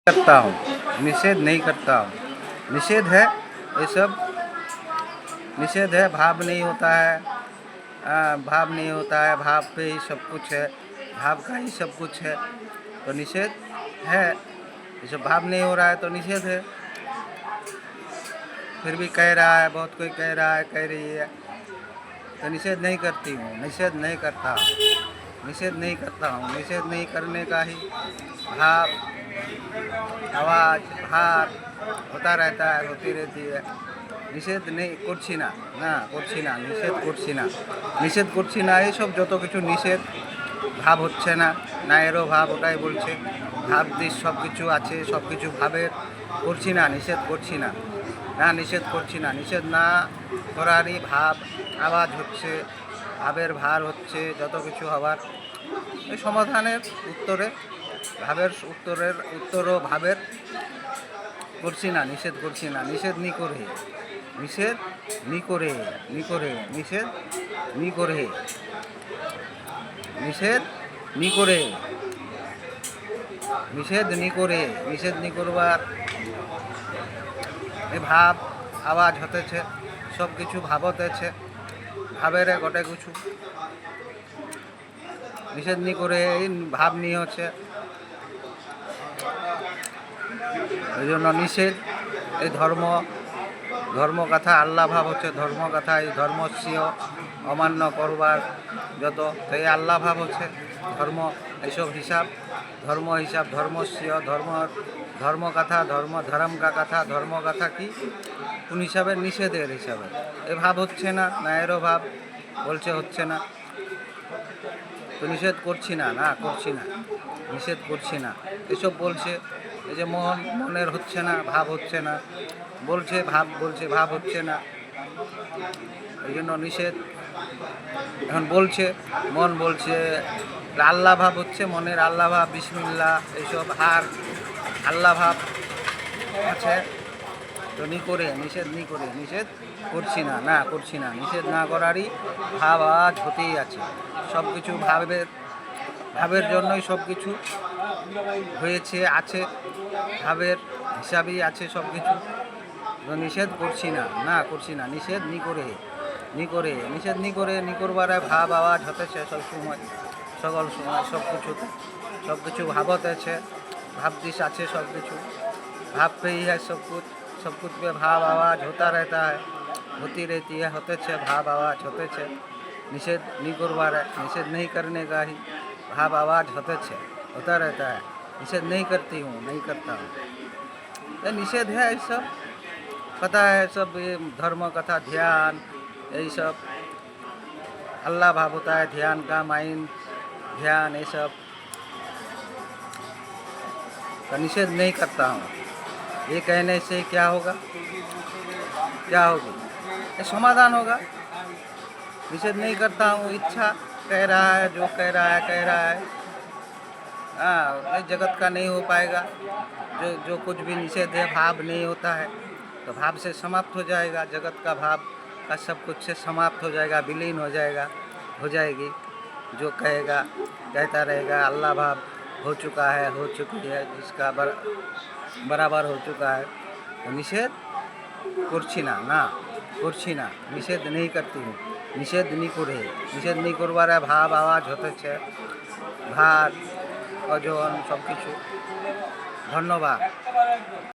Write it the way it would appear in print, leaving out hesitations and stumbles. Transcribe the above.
करता हूँ, निषेध नहीं करता हूँ। निषेध है ये सब, निषेध है। भाव नहीं होता है, भाव नहीं होता है, भाव पे ही सब कुछ है, भाव का ही सब कुछ है, तो निषेध है। ये सब भाव नहीं हो रहा है तो निषेध है। फिर भी कह रहा है, बहुत कोई कह रहा है, कह रही है, तो निषेध नहीं करती हूँ, निषेध नहीं करता हूँ, निषेध नहीं करता हूँ। निषेध नहीं करने का ही भाव, आवाज़, भार होता रहता है, होती रहती है। নিষেধ নেই করছি না, না করছি না, নিষেধ করছি না, নিষেধ করছি না। এইসব যত কিছু নিষেধ, ভাব হচ্ছে না, না এরও ভাব, ওটাই বলছে ভাব দিস সব কিছু আছে, সব কিছু ভাবের করছি না, নিষেধ করছি না, না নিষেধ করছি না। নিষেধ না করারই ভাব, আওয়াজ হচ্ছে, ভাবের ভার হচ্ছে, যত কিছু হবার এই সমাধানের উত্তরে, ভাবের উত্তরও ভাবের করছি না, নিষেধ করছি না। নিষেধ নি করে, নিষেধ নি করে, নি করে, নিষেধ নি করে, নিষেধ নি করে, নিষেধ নি করে, নিষেধ নি করবার এই ভাব, আওয়াজ হতেছে, সব কিছু ভাব হতেছে, ভাবের গোটে কিছু নিষেধ নি করে এই ভাব নিয়ে হচ্ছে, এই জন্য নিষেধ। এই ধর্ম কথা আল্লাহ ভাব হচ্ছে ধর্ম কথা, এই ধর্মস্বীয় অমান্য করবার যত, এই আল্লাহ ভাব হচ্ছে ধর্ম, এইসব হিসাব, ধর্ম হিসাব, ধর্মস্বীয় ধর্ম কথা, ধর্ম কা কথা, ধর্ম কথা কি কোন হিসাবে? নিষেধের হিসাবে। এ ভাব হচ্ছে না, না এরও ভাব বলছে হচ্ছে না, তো নিষেধ করছি না, না করছি না, নিষেধ করছি না, এসব বলছে। এই যে মনের হচ্ছে না, ভাব হচ্ছে না, বলছে ভাব, বলছে ভাব হচ্ছে না, এই জন্য নিষেধ। এখন বলছে, মন বলছে আল্লাহ ভাব হচ্ছে, মনের আল্লাহ ভাব, বিসমিল্লাহ, এইসব হার আল্লাহ ভাব আছে, তো নি করে, নিষেধ নি করে, নিষেধ করছি না, না করছি না। নিষেধ না করারই ভাব, আওয়াজ হতেই আছে, সব কিছু ভাবের জন্যই সব কিছু হয়েছে, আছে, ভাবের হিসাবেই আছে সব কিছু। নিষেধ করছি না, না করছি না, নিষেধ নি করে, নি করে, নিষেধ নি করে, নি করবার ভাব, আওয়াজ হতেছে সব সময়, সকল সময়, সব কিছুতে, সব কিছু ভাব হতেছে, ভাবদিস আছে সব কিছু, भाव पे ही है सब कुछ पे भाव आवाज़ होता रहता है, होती रहती है, होते छे भाव आवाज़ होते छे। निषेध नहीं करवार है, निषेध नहीं करने का ही भाव आवाज़ होते छे, होता रहता है। निषेध नहीं करती हूँ, नहीं करता हूँ, ये निषेध है। ये सब पता है, सब ये धर्म कथा, ध्यान, यही सब अल्लाह भाव होता है, ध्यान का माइंड, ध्यान, ये सब का निषेध नहीं करता हूँ। ये कहने से क्या होगा, क्या होगी? ये समाधान होगा। निषेध नहीं करता हूँ, इच्छा कह रहा है, जो कह रहा है, हाँ, जगत का नहीं हो पाएगा। जो कुछ भी निषेध है, भाव नहीं होता है, तो भाव से समाप्त हो जाएगा, जगत का भाव का सब कुछ से समाप्त हो जाएगा, विलीन हो जाएगा, हो जाएगी। जो कहेगा कहता रहेगा, अल्लाह भाव हो चुका है, हो चुकी है, जिसका बराबर हो चुका है। तो निषेध करছি না, না করছি না, निषेध नहीं करती हूँ, निषेध नहीं करे, निषेध नहीं करवार भाव आवाज़ হতেছে, ভার, ওজন, সব কিছু। ধন্যবাদ।